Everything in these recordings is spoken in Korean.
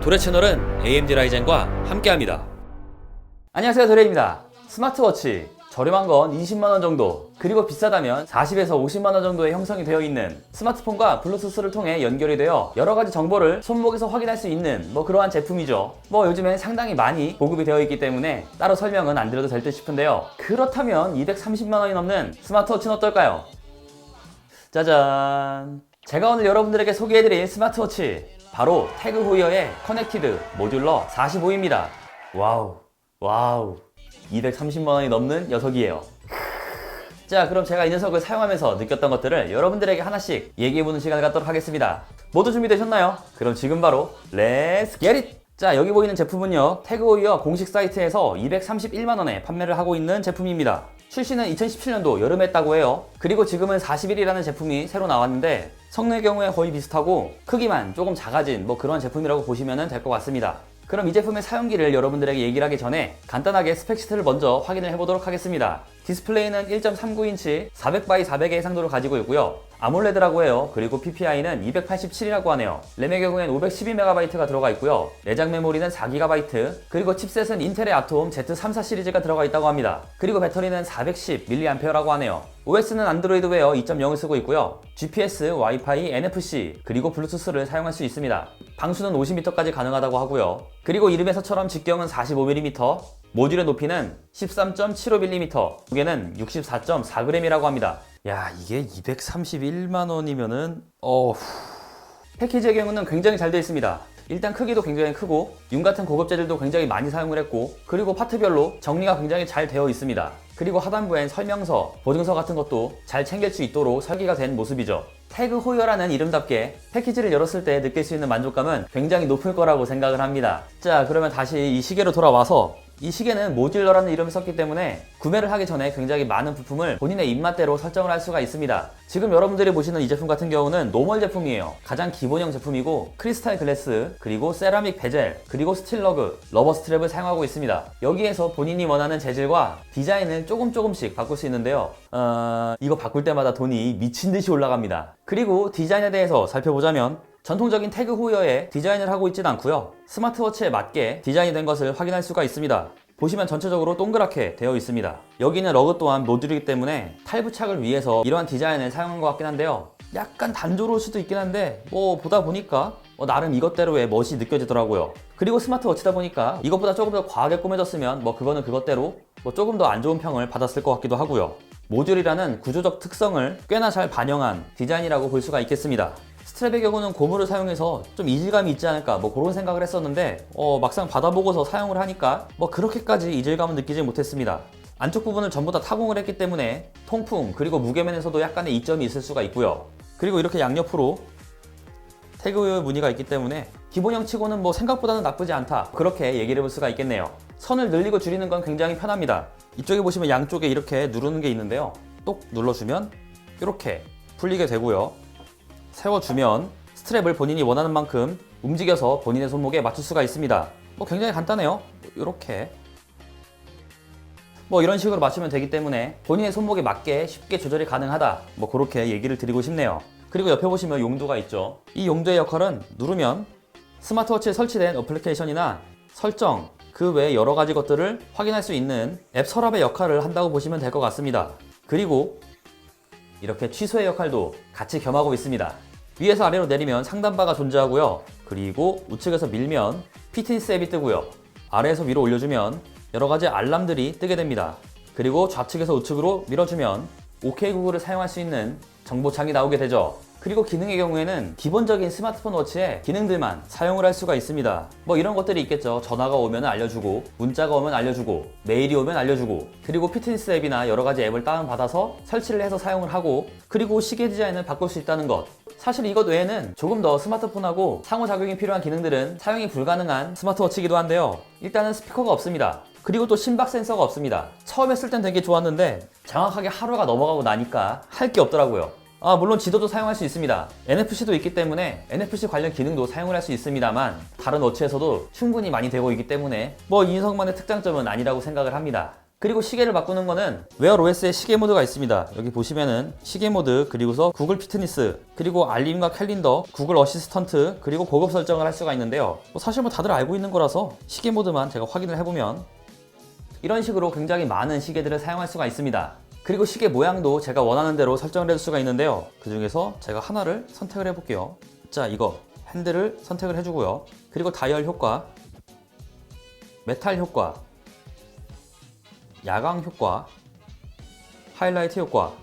도래 채널은 AMD 라이젠과 함께합니다. 안녕하세요, 도래입니다. 스마트워치 저렴한 건 20만원 정도, 그리고 비싸다면 40에서 50만원 정도의 형성이 되어 있는 스마트폰과 블루투스를 통해 연결이 되어 여러가지 정보를 손목에서 확인할 수 있는 그러한 제품이죠. 요즘엔 상당히 많이 보급이 되어 있기 때문에 따로 설명은 안 드려도 될 듯 싶은데요. 그렇다면 230만원이 넘는 스마트워치는 어떨까요? 짜잔! 제가 오늘 여러분들에게 소개해드릴 스마트워치, 바로 태그 호이어의 커넥티드 모듈러 45입니다. 와우, 230만원이 넘는 녀석이에요. 자, 그럼 제가 이 녀석을 사용하면서 느꼈던 것들을 여러분들에게 하나씩 얘기해보는 시간을 갖도록 하겠습니다. 모두 준비되셨나요? 그럼 지금 바로 Let's get it! 자, 여기 보이는 제품은요, 태그 호이어 공식 사이트에서 231만원에 판매를 하고 있는 제품입니다. 출시는 2017년도 여름에 했다고 해요. 그리고 지금은 41이라는 제품이 새로 나왔는데 성능의 경우에 거의 비슷하고 크기만 조금 작아진 그런 제품이라고 보시면 될 것 같습니다. 그럼 이 제품의 사용기를 여러분들에게 얘기를 하기 전에 간단하게 스펙시트를 먼저 확인을 해보도록 하겠습니다. 디스플레이는 1.39인치 400x400의 해상도를 가지고 있고요. 아몰레드라고 해요. 그리고 PPI는 287이라고 하네요. 램의 경우엔 512MB가 들어가 있고요. 내장 메모리는 4GB, 그리고 칩셋은 인텔의 아톰 Z34 시리즈가 들어가 있다고 합니다. 그리고 배터리는 410mAh라고 하네요. OS는 안드로이드 웨어 2.0을 쓰고 있고요. GPS, 와이파이, NFC, 그리고 블루투스를 사용할 수 있습니다. 방수는 50m까지 가능하다고 하고요. 그리고 이름에서처럼 직경은 45mm, 모듈의 높이는 13.75mm, 무게는 64.4g이라고 합니다. 야, 이게 231만원이면은 패키지의 경우는 굉장히 잘 되어 있습니다. 일단 크기도 굉장히 크고 윤 같은 고급 재질도 굉장히 많이 사용을 했고, 그리고 파트별로 정리가 굉장히 잘 되어 있습니다. 그리고 하단부엔 설명서, 보증서 같은 것도 잘 챙길 수 있도록 설계가 된 모습이죠. 태그 호이어라는 이름답게 패키지를 열었을 때 느낄 수 있는 만족감은 굉장히 높을 거라고 생각을 합니다. 자, 그러면 다시 이 시계로 돌아와서, 이 시계는 모듈러라는 이름을 썼기 때문에 구매를 하기 전에 굉장히 많은 부품을 본인의 입맛대로 설정을 할 수가 있습니다. 지금 여러분들이 보시는 이 제품 같은 경우는 노멀 제품이에요. 가장 기본형 제품이고 크리스탈 글래스, 그리고 세라믹 베젤, 그리고 스틸 러그, 러버 스트랩을 사용하고 있습니다. 여기에서 본인이 원하는 재질과 디자인을 조금씩 바꿀 수 있는데요. 이거 바꿀 때마다 돈이 미친듯이 올라갑니다. 그리고 디자인에 대해서 살펴보자면 전통적인 태그 호이어에 디자인을 하고 있진 않고요. 스마트워치에 맞게 디자인이 된 것을 확인할 수가 있습니다. 보시면 전체적으로 동그랗게 되어 있습니다. 여기는 러그 또한 모듈이기 때문에 탈부착을 위해서 이러한 디자인을 사용한 것 같긴 한데요. 약간 단조로울 수도 있긴 한데 보다 보니까 나름 이것대로의 멋이 느껴지더라고요. 그리고 스마트워치다 보니까 이것보다 조금 더 과하게 꾸며졌으면 그거는 그것대로 조금 더 안 좋은 평을 받았을 것 같기도 하고요. 모듈이라는 구조적 특성을 꽤나 잘 반영한 디자인이라고 볼 수가 있겠습니다. 스트랩의 경우는 고무를 사용해서 좀 이질감이 있지 않을까 그런 생각을 했었는데 막상 받아보고서 사용을 하니까 그렇게까지 이질감은 느끼지 못했습니다. 안쪽 부분을 전부 다 타공을 했기 때문에 통풍, 그리고 무게면에서도 약간의 이점이 있을 수가 있고요. 그리고 이렇게 양옆으로 태그 호이어 무늬가 있기 때문에 기본형 치고는 생각보다는 나쁘지 않다, 그렇게 얘기를 해볼 수가 있겠네요. 선을 늘리고 줄이는 건 굉장히 편합니다. 이쪽에 보시면 양쪽에 이렇게 누르는 게 있는데요. 똑 눌러주면 이렇게 풀리게 되고요. 세워주면 스트랩을 본인이 원하는 만큼 움직여서 본인의 손목에 맞출 수가 있습니다. 굉장히 간단해요. 이렇게 이런 식으로 맞추면 되기 때문에 본인의 손목에 맞게 쉽게 조절이 가능하다, 그렇게 얘기를 드리고 싶네요. 그리고 옆에 보시면 용도가 있죠. 이 용도의 역할은 누르면 스마트워치에 설치된 어플리케이션이나 설정, 그 외에 여러 가지 것들을 확인할 수 있는 앱 서랍의 역할을 한다고 보시면 될 것 같습니다. 그리고 이렇게 취소의 역할도 같이 겸하고 있습니다. 위에서 아래로 내리면 상단바가 존재하고요. 그리고 우측에서 밀면 피트니스 앱이 뜨고요. 아래에서 위로 올려주면 여러가지 알람들이 뜨게 됩니다. 그리고 좌측에서 우측으로 밀어주면 OK 구글을 사용할 수 있는 정보창이 나오게 되죠. 그리고 기능의 경우에는 기본적인 스마트폰 워치의 기능들만 사용을 할 수가 있습니다. 이런 것들이 있겠죠. 전화가 오면 알려주고, 문자가 오면 알려주고, 메일이 오면 알려주고, 그리고 피트니스 앱이나 여러가지 앱을 다운받아서 설치를 해서 사용을 하고, 그리고 시계 디자인을 바꿀 수 있다는 것. 사실 이것 외에는 조금 더 스마트폰하고 상호작용이 필요한 기능들은 사용이 불가능한 스마트워치이기도 한데요. 일단은 스피커가 없습니다. 그리고 또 심박 센서가 없습니다. 처음 했을 땐 되게 좋았는데 정확하게 하루가 넘어가고 나니까 할 게 없더라고요. 물론 지도도 사용할 수 있습니다. NFC도 있기 때문에 NFC 관련 기능도 사용을 할 수 있습니다만 다른 워치에서도 충분히 많이 되고 있기 때문에 이 녀석만의 특장점은 아니라고 생각을 합니다. 그리고 시계를 바꾸는 거는 웨어 OS에 시계 모드가 있습니다. 여기 보시면은 시계 모드, 그리고서 구글 피트니스, 그리고 알림과 캘린더, 구글 어시스턴트, 그리고 고급 설정을 할 수가 있는데요. 사실 다들 알고 있는 거라서 시계 모드만 제가 확인을 해보면 이런 식으로 굉장히 많은 시계들을 사용할 수가 있습니다. 그리고 시계 모양도 제가 원하는 대로 설정을 해줄 수가 있는데요. 그 중에서 제가 하나를 선택을 해볼게요. 자, 이거 핸들을 선택을 해주고요. 그리고 다이얼 효과, 메탈 효과, 야광 효과, 하이라이트 효과,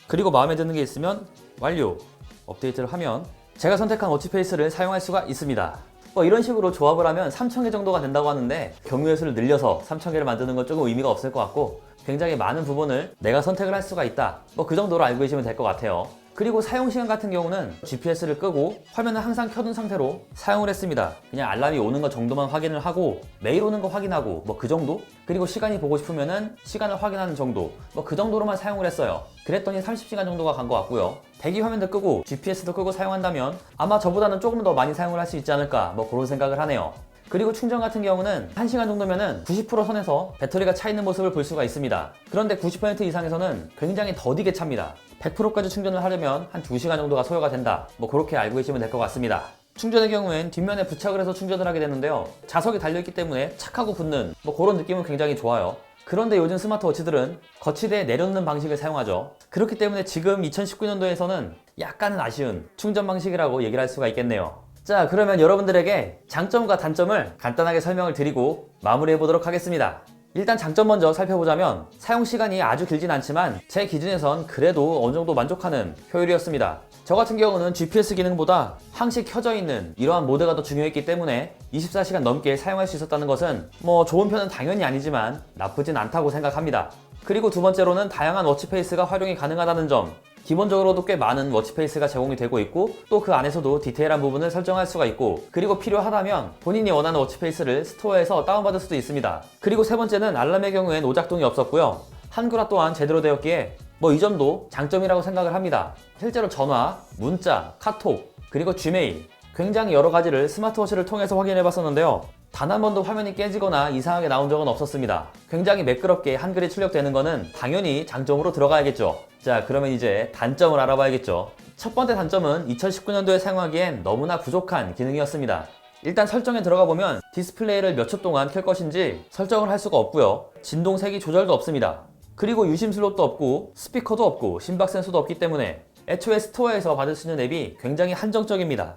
그리고 마음에 드는 게 있으면 완료, 업데이트를 하면 제가 선택한 워치페이스를 사용할 수가 있습니다. 이런 식으로 조합을 하면 3000개 정도가 된다고 하는데 경유의 수를 늘려서 3000개를 만드는 건 조금 의미가 없을 것 같고 굉장히 많은 부분을 내가 선택을 할 수가 있다, 그 정도로 알고 계시면 될 것 같아요. 그리고 사용시간 같은 경우는 GPS를 끄고 화면을 항상 켜둔 상태로 사용을 했습니다. 그냥 알람이 오는 것 정도만 확인을 하고 메일 오는 거 확인하고 그 정도? 그리고 시간이 보고 싶으면은 시간을 확인하는 정도, 그 정도로만 사용을 했어요. 그랬더니 30시간 정도가 간 것 같고요. 대기 화면도 끄고 GPS도 끄고 사용한다면 아마 저보다는 조금 더 많이 사용을 할 수 있지 않을까, 그런 생각을 하네요. 그리고 충전 같은 경우는 1시간 정도면은 90% 선에서 배터리가 차 있는 모습을 볼 수가 있습니다. 그런데 90% 이상에서는 굉장히 더디게 찹니다. 100%까지 충전을 하려면 한 2시간 정도가 소요가 된다, 그렇게 알고 계시면 될 것 같습니다. 충전의 경우엔 뒷면에 부착을 해서 충전을 하게 되는데요. 자석이 달려있기 때문에 착하고 붙는 그런 느낌은 굉장히 좋아요. 그런데 요즘 스마트워치들은 거치대에 내려놓는 방식을 사용하죠. 그렇기 때문에 지금 2019년도에서는 약간은 아쉬운 충전 방식이라고 얘기를 할 수가 있겠네요. 자, 그러면 여러분들에게 장점과 단점을 간단하게 설명을 드리고 마무리해 보도록 하겠습니다. 일단 장점 먼저 살펴보자면 사용시간이 아주 길진 않지만 제 기준에선 그래도 어느 정도 만족하는 효율이었습니다. 저 같은 경우는 GPS 기능보다 항시 켜져 있는 이러한 모드가 더 중요했기 때문에 24시간 넘게 사용할 수 있었다는 것은 좋은 편은 당연히 아니지만 나쁘진 않다고 생각합니다. 그리고 두 번째로는 다양한 워치페이스가 활용이 가능하다는 점, 기본적으로도 꽤 많은 워치페이스가 제공이 되고 있고 또 그 안에서도 디테일한 부분을 설정할 수가 있고, 그리고 필요하다면 본인이 원하는 워치페이스를 스토어에서 다운받을 수도 있습니다. 그리고 세 번째는 알람의 경우엔 오작동이 없었고요. 한글화 또한 제대로 되었기에 이 점도 장점이라고 생각을 합니다. 실제로 전화, 문자, 카톡, 그리고 지메일 굉장히 여러 가지를 스마트워치를 통해서 확인해 봤었는데요. 단 한 번도 화면이 깨지거나 이상하게 나온 적은 없었습니다. 굉장히 매끄럽게 한글이 출력되는 거는 당연히 장점으로 들어가야겠죠. 자, 그러면 이제 단점을 알아봐야겠죠. 첫 번째 단점은 2019년도에 사용하기엔 너무나 부족한 기능이었습니다. 일단 설정에 들어가 보면 디스플레이를 몇 초 동안 켤 것인지 설정을 할 수가 없고요. 진동 세기 조절도 없습니다. 그리고 유심 슬롯도 없고 스피커도 없고 심박 센서도 없기 때문에 애초에 스토어에서 받을 수 있는 앱이 굉장히 한정적입니다.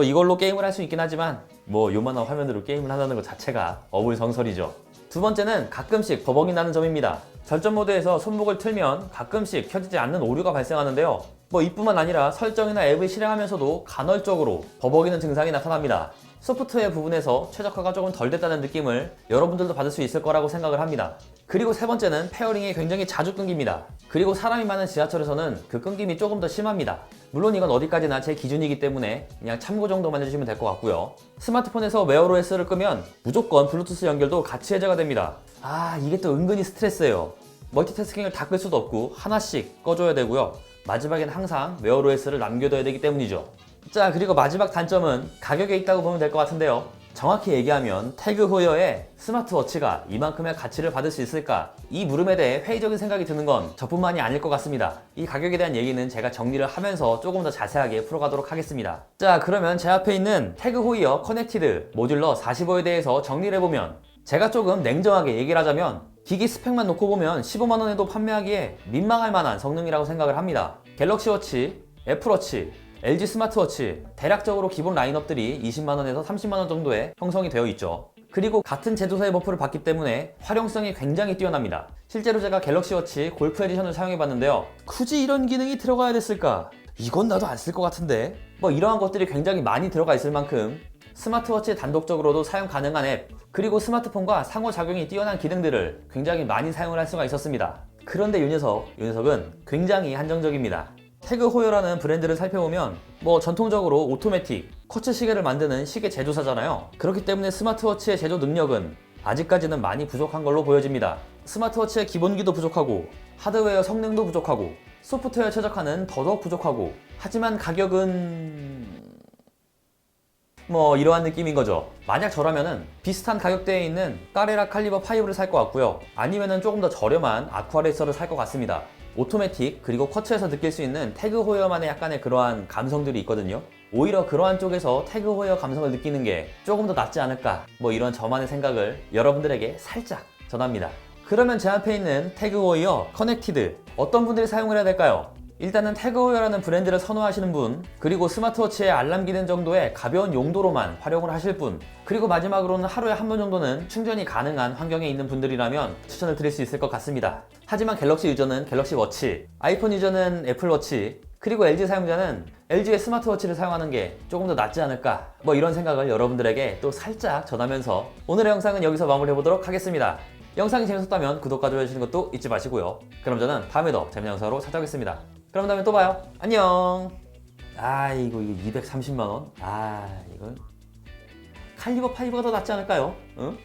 이걸로 게임을 할 수 있긴 하지만 요만한 화면으로 게임을 한다는 것 자체가 어불성설이죠. 두 번째는 가끔씩 버벅이 나는 점입니다. 절전 모드에서 손목을 틀면 가끔씩 켜지지 않는 오류가 발생하는데요. 이뿐만 아니라 설정이나 앱을 실행하면서도 간헐적으로 버벅이는 증상이 나타납니다. 소프트웨어 부분에서 최적화가 조금 덜 됐다는 느낌을 여러분들도 받을 수 있을 거라고 생각을 합니다. 그리고 세 번째는 페어링이 굉장히 자주 끊깁니다. 그리고 사람이 많은 지하철에서는 그 끊김이 조금 더 심합니다. 물론 이건 어디까지나 제 기준이기 때문에 그냥 참고 정도만 해주시면 될 것 같고요. 스마트폰에서 웨어 OS를 끄면 무조건 블루투스 연결도 같이 해제가 됩니다. 이게 또 은근히 스트레스예요. 멀티태스킹을 다 끌 수도 없고 하나씩 꺼줘야 되고요. 마지막엔 항상 웨어 OS를 남겨둬야 되기 때문이죠. 자, 그리고 마지막 단점은 가격에 있다고 보면 될 것 같은데요. 정확히 얘기하면 태그 호이어에 스마트워치가 이만큼의 가치를 받을 수 있을까? 이 물음에 대해 회의적인 생각이 드는 건 저뿐만이 아닐 것 같습니다. 이 가격에 대한 얘기는 제가 정리를 하면서 조금 더 자세하게 풀어가도록 하겠습니다. 자, 그러면 제 앞에 있는 태그 호이어 커넥티드 모듈러 45에 대해서 정리를 해보면 제가 조금 냉정하게 얘기를 하자면 기기 스펙만 놓고 보면 15만원에도 판매하기에 민망할 만한 성능이라고 생각을 합니다. 갤럭시 워치, 애플워치, LG 스마트워치 대략적으로 기본 라인업들이 20만원에서 30만원 정도에 형성이 되어 있죠. 그리고 같은 제조사의 버프를 받기 때문에 활용성이 굉장히 뛰어납니다. 실제로 제가 갤럭시 워치 골프 에디션을 사용해봤는데요. 굳이 이런 기능이 들어가야 됐을까? 이건 나도 안 쓸 것 같은데? 이러한 것들이 굉장히 많이 들어가 있을 만큼 스마트워치 단독적으로도 사용 가능한 앱, 그리고 스마트폰과 상호작용이 뛰어난 기능들을 굉장히 많이 사용을 할 수가 있었습니다. 그런데 이 녀석은 굉장히 한정적입니다. 태그 호이어라는 브랜드를 살펴보면 전통적으로 오토매틱, 쿼츠 시계를 만드는 시계 제조사잖아요. 그렇기 때문에 스마트워치의 제조 능력은 아직까지는 많이 부족한 걸로 보여집니다. 스마트워치의 기본기도 부족하고 하드웨어 성능도 부족하고 소프트웨어 최적화는 더더욱 부족하고, 하지만 가격은 뭐 이러한 느낌인 거죠. 만약 저라면은 비슷한 가격대에 있는 까레라 칼리버 5를 살 것 같고요. 아니면은 조금 더 저렴한 아쿠아레이서를 살 것 같습니다. 오토매틱 그리고 쿼츠에서 느낄 수 있는 태그 호이어만의 약간의 그러한 감성들이 있거든요. 오히려 그러한 쪽에서 태그 호이어 감성을 느끼는 게 조금 더 낫지 않을까, 뭐 이런 저만의 생각을 여러분들에게 살짝 전합니다. 그러면 제 앞에 있는 태그 호이어 커넥티드 어떤 분들이 사용을 해야 될까요? 일단은 태그 호이어라는 브랜드를 선호하시는 분, 그리고 스마트워치의 알람 기능 정도의 가벼운 용도로만 활용을 하실 분, 그리고 마지막으로는 하루에 한 번 정도는 충전이 가능한 환경에 있는 분들이라면 추천을 드릴 수 있을 것 같습니다. 하지만 갤럭시 유저는 갤럭시 워치, 아이폰 유저는 애플 워치, 그리고 LG 사용자는 LG의 스마트워치를 사용하는 게 조금 더 낫지 않을까, 뭐 이런 생각을 여러분들에게 또 살짝 전하면서 오늘의 영상은 여기서 마무리해 보도록 하겠습니다. 영상이 재밌었다면 구독과 좋아요 해주시는 것도 잊지 마시고요. 그럼 저는 다음에 더 재밌는 영상으로 찾아오겠습니다. 그럼 다음에 또 봐요. 안녕. 이거 230만원? 이거 칼리버 5가 더 낫지 않을까요? 응?